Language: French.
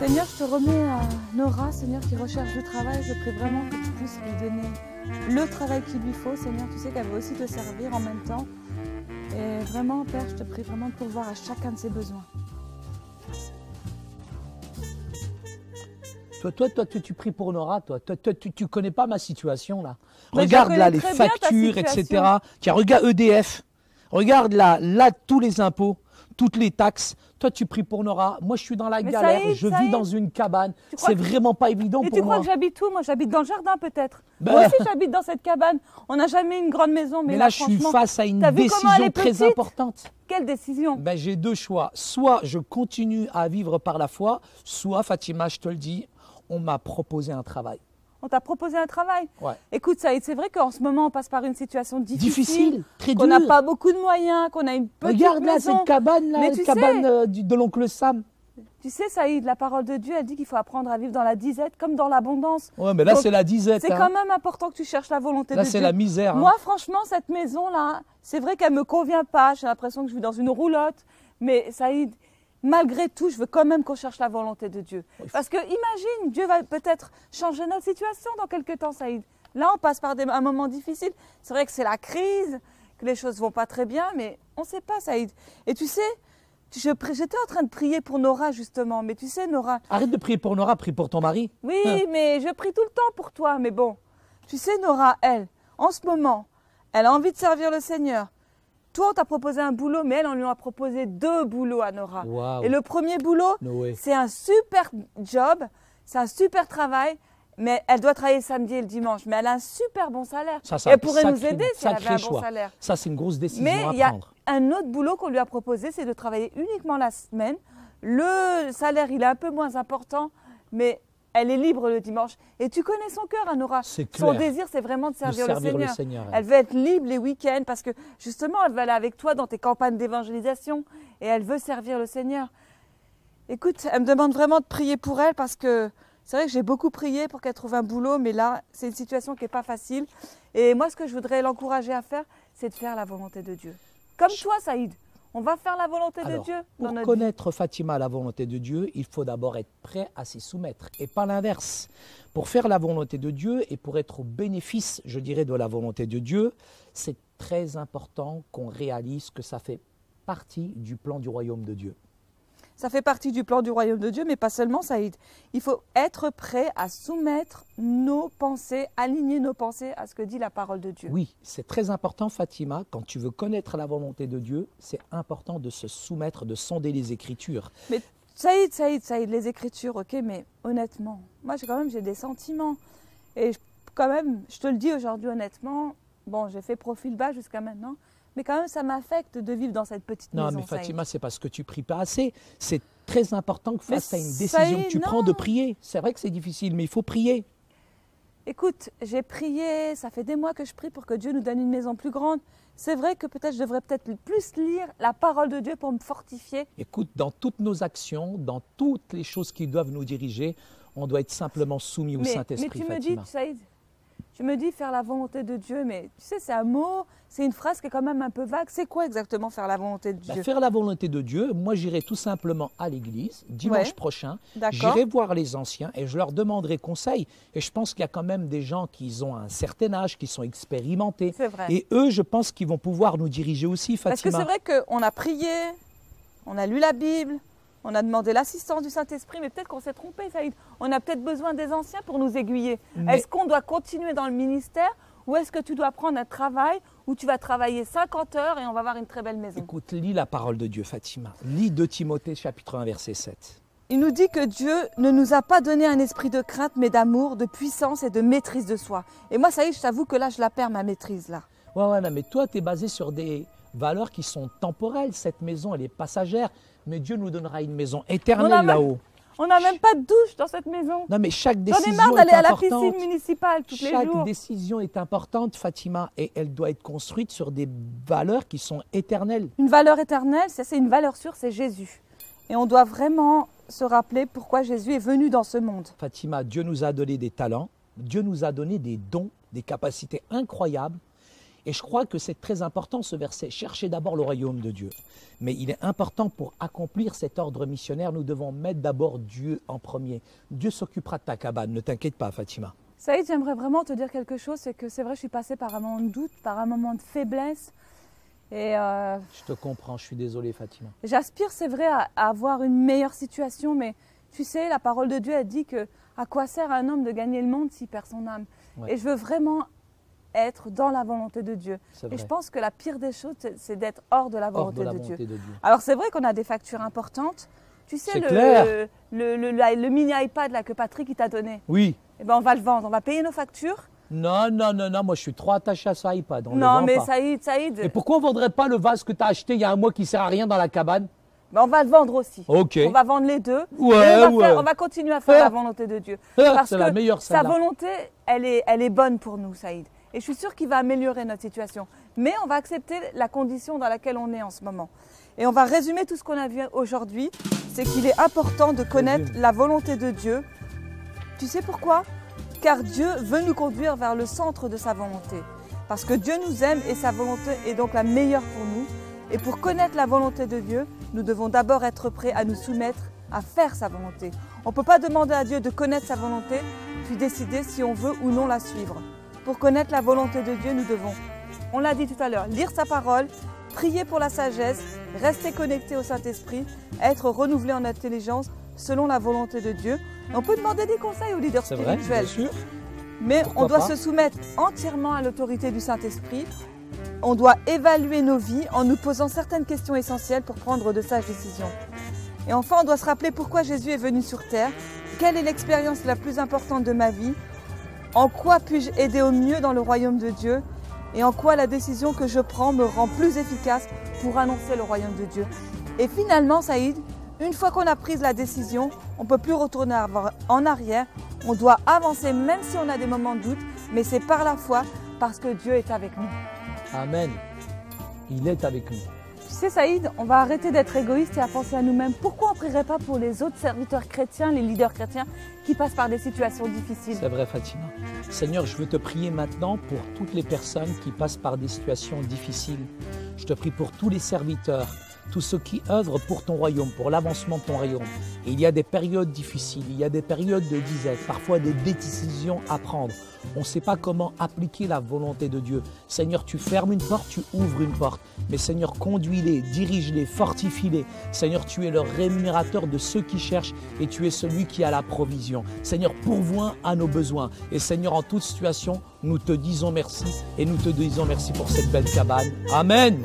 Seigneur, je te remets à Nora, Seigneur, qui recherche du travail. Je prie vraiment que tu puisses lui donner le travail qu'il lui faut. Seigneur, tu sais qu'elle veut aussi te servir en même temps. Et vraiment, Père, je te prie vraiment de pourvoir à chacun de ses besoins. Toi, tu pries pour Nora, toi. Tu connais pas ma situation, là. Mais regarde je là connais les très bien ta factures, situation. etc. Tiens, regarde EDF. Regarde là tous les impôts, toutes les taxes. Toi, tu pries pour Nora. Moi, je suis dans la Mais galère. Saïd, Je vis Saïd. dans une cabane. Tu crois C'est que- vraiment pas évident Et pour tu crois moi. que j'habite où? Moi, j'habite dans le jardin, peut-être. Ben- Moi aussi, j'habite dans cette cabane. On n'a jamais une grande maison, mais Mais là, je suis franchement, face à une t'as vu comment elle décision est très petite? importante. Quelle décision? Ben, j'ai deux choix. Soit je continue à vivre par la foi, soit, Fatima, je te le dis, on m'a proposé un travail. On t'a proposé un travail. Ouais. Écoute, Saïd, c'est vrai qu'en ce moment, on passe par une situation Difficile, très qu'on dur. n'a pas beaucoup de moyens, qu'on a une petite Regarde là, maison. cette cabane, là, Mais la tu cabane sais- de l'oncle Sam. Tu sais, Saïd, la parole de Dieu, elle dit qu'il faut apprendre à vivre dans la disette comme dans l'abondance. Ouais, mais là, Donc, c'est la disette. C'est hein. quand même important que tu cherches la volonté Là, de c'est Dieu. la misère. hein. Moi, franchement, cette maison-là, c'est vrai qu'elle me convient pas. J'ai l'impression que je vis dans une roulotte. Mais Saïd, malgré tout, je veux quand même qu'on cherche la volonté de Dieu. Parce que imagine, Dieu va peut-être changer notre situation dans quelques temps, Saïd. Là, on passe par un moment difficile. C'est vrai que c'est la crise, que les choses vont pas très bien, mais on ne sait pas, Saïd. Et tu sais, j'étais en train de prier pour Nora, justement. Mais tu sais, Nora, Arrête de prier pour Nora, prie pour ton mari. oui, Hein. mais je prie tout le temps pour toi. Mais bon, tu sais, Nora, elle, en ce moment, elle a envie de servir le Seigneur. Toi, on t'a proposé un boulot, mais elle, on lui a proposé 2 boulots à Nora. Waouh. Et le premier boulot, Noé. c'est un super job, c'est un super travail, mais elle doit travailler le samedi et le dimanche. Mais elle a un super bon salaire. Ça, Et elle pourrait nous sacré- aider si elle avait sacré un bon choix. salaire. Ça, c'est une grosse décision Mais à il y a prendre. un autre boulot qu'on lui a proposé, c'est de travailler uniquement la semaine. Le salaire, il est un peu moins important, mais elle est libre le dimanche. Et tu connais son cœur, hein, Nora. C'est Son clair. désir, c'est vraiment de servir, servir le le Seigneur. Seigneur, Elle veut être libre les week-ends parce que justement, elle veut aller avec toi dans tes campagnes d'évangélisation et elle veut servir le Seigneur. Écoute, elle me demande vraiment de prier pour elle parce que c'est vrai que j'ai beaucoup prié pour qu'elle trouve un boulot, mais là, c'est une situation qui n'est pas facile. Et moi, ce que je voudrais l'encourager à faire, c'est de faire la volonté de Dieu. Comme toi, Saïd, on va faire la volonté de Alors, Dieu dans pour notre vie. connaître Fatima, la volonté de Dieu, il faut d'abord être prêt à s'y soumettre et pas l'inverse. Pour faire la volonté de Dieu et pour être au bénéfice, je dirais, de la volonté de Dieu, c'est très important qu'on réalise que ça fait partie du plan du royaume de Dieu. Ça fait partie du plan du royaume de Dieu, mais pas seulement, Saïd. Il faut être prêt à soumettre nos pensées, aligner nos pensées à ce que dit la parole de Dieu. Oui, c'est très important, Fatima. Quand tu veux connaître la volonté de Dieu, c'est important de se soumettre, de sonder les Écritures. Mais Saïd, les Écritures, ok, mais honnêtement, moi j'ai des sentiments. Et quand même, je te le dis aujourd'hui honnêtement, bon, j'ai fait profil bas jusqu'à maintenant, mais quand même ça m'affecte de vivre dans cette petite Non, maison, mais Saïd. Fatima, c'est parce que tu pries pas assez. C'est très important que Mais face à une décision Saïd, que tu non. prends de prier. C'est vrai que c'est difficile, mais il faut prier. Écoute, j'ai prié, ça fait des mois que je prie pour que Dieu nous donne une maison plus grande. C'est vrai que peut-être je devrais peut-être plus lire la parole de Dieu pour me fortifier. Écoute, dans toutes nos actions, dans toutes les choses qui doivent nous diriger, on doit être simplement soumis au Mais Saint-Esprit, tu me dis, Fatima. Saïd, tu me dis faire la volonté de Dieu, mais tu sais, c'est un mot, c'est une phrase qui est quand même un peu vague. C'est quoi exactement faire la volonté de Dieu? Faire la volonté de Dieu, moi j'irai tout simplement à l'église dimanche Ouais. prochain. D'accord. J'irai voir les anciens et je leur demanderai conseil. Et je pense qu'il y a quand même des gens qui ont un certain âge, qui sont expérimentés. C'est vrai. Et eux, je pense qu'ils vont pouvoir nous diriger aussi, Parce que Fatima. c'est vrai qu'on a prié, on a lu la Bible, on a demandé l'assistance du Saint-Esprit, mais peut-être qu'on s'est trompé, Saïd. On a peut-être besoin des anciens pour nous aiguiller. Mais- Est-ce qu'on doit continuer dans le ministère ou est-ce que tu dois prendre un travail où tu vas travailler 50 heures et on va avoir une très belle maison? Écoute, lis la parole de Dieu, Fatima. Lis 2 Timothée, chapitre 1, verset 7. Il nous dit que Dieu ne nous a pas donné un esprit de crainte, mais d'amour, de puissance et de maîtrise de soi. Et moi, Saïd, je t'avoue que là, je la perds, ma maîtrise, là. Ouais, non, mais toi, tu es basé sur des valeurs qui sont temporelles. Cette maison, elle est passagère. Mais Dieu nous donnera une maison On a éternelle même- là-haut. On n'a même pas de douche dans cette maison. Non, mais chaque J'en décision ai marre est d'aller à la importante. piscine municipale tous les Chaque jours. décision est importante, Fatima, et elle doit être construite sur des valeurs qui sont éternelles. Une valeur éternelle, ça, c'est une valeur sûre, c'est Jésus. Et on doit vraiment se rappeler pourquoi Jésus est venu dans ce monde. Fatima, Dieu nous a donné des talents, Dieu nous a donné des dons, des capacités incroyables. Et je crois que c'est très important ce verset. Cherchez d'abord le royaume de Dieu. Mais il est important pour accomplir cet ordre missionnaire, nous devons mettre d'abord Dieu en premier. Dieu s'occupera de ta cabane, ne t'inquiète pas Fatima. Saïd, j'aimerais vraiment te dire quelque chose, c'est que c'est vrai, je suis passée par un moment de doute, par un moment de faiblesse. Et je te comprends, je suis désolé Fatima. J'aspire, c'est vrai, à avoir une meilleure situation, mais tu sais, la parole de Dieu, elle dit que à quoi sert un homme de gagner le monde s'il perd son âme? Ouais. Et je veux vraiment être dans la volonté de Dieu. Et je pense que la pire des choses, c'est d'être hors de la volonté de Dieu. Alors c'est vrai qu'on a des factures importantes. Tu sais, le mini iPad là, que Patrick t'a donné. Oui. Eh ben, on va le vendre, on va payer nos factures. Non, moi je suis trop attaché à ce iPad. Non, mais Saïd. Et pourquoi on ne vendrait pas le vase que tu as acheté il y a un mois qui ne sert à rien dans la cabane? Ben, on va le vendre aussi. Ok. On va vendre les deux. Ouais, on va continuer à faire la volonté de Dieu. Parce que la meilleure, sa volonté, elle est bonne pour nous, Saïd. Et je suis sûre qu'il va améliorer notre situation. Mais on va accepter la condition dans laquelle on est en ce moment. Et on va résumer tout ce qu'on a vu aujourd'hui. C'est qu'il est important de connaître la volonté de Dieu. Tu sais pourquoi? Car Dieu veut nous conduire vers le centre de sa volonté. Parce que Dieu nous aime et sa volonté est donc la meilleure pour nous. Et pour connaître la volonté de Dieu, nous devons d'abord être prêts à nous soumettre, à faire sa volonté. On ne peut pas demander à Dieu de connaître sa volonté, puis décider si on veut ou non la suivre. Pour connaître la volonté de Dieu, nous devons, on l'a dit tout à l'heure, lire sa parole, prier pour la sagesse, rester connecté au Saint-Esprit, être renouvelé en intelligence selon la volonté de Dieu. On peut demander des conseils aux leaders spirituels. Vrai, bien sûr. Mais on doit se soumettre entièrement à l'autorité du Saint-Esprit. On doit évaluer nos vies en nous posant certaines questions essentielles pour prendre de sages décisions. Et enfin, on doit se rappeler pourquoi Jésus est venu sur terre, quelle est l'expérience la plus importante de ma vie, en quoi puis-je aider au mieux dans le royaume de Dieu et en quoi la décision que je prends me rend plus efficace pour annoncer le royaume de Dieu. Et finalement, Saïd, une fois qu'on a pris la décision, on ne peut plus retourner en arrière. On doit avancer même si on a des moments de doute, mais c'est par la foi parce que Dieu est avec nous. Amen. Il est avec nous. Tu sais Saïd, on va arrêter d'être égoïste et à penser à nous-mêmes. Pourquoi on ne prierait pas pour les autres serviteurs chrétiens, les leaders chrétiens qui passent par des situations difficiles? C'est vrai Fatima. Seigneur, je veux te prier maintenant pour toutes les personnes qui passent par des situations difficiles. Je te prie pour tous les serviteurs, tous ceux qui œuvrent pour ton royaume, pour l'avancement de ton royaume. Et il y a des périodes difficiles, il y a des périodes de disette, parfois des décisions à prendre. On ne sait pas comment appliquer la volonté de Dieu. Seigneur, tu fermes une porte, tu ouvres une porte. Mais Seigneur, conduis-les, dirige-les, fortifie-les. Seigneur, tu es le rémunérateur de ceux qui cherchent et tu es celui qui a la provision. Seigneur, pourvois à nos besoins. Et Seigneur, en toute situation, nous te disons merci et nous te disons merci pour cette belle cabane. Amen.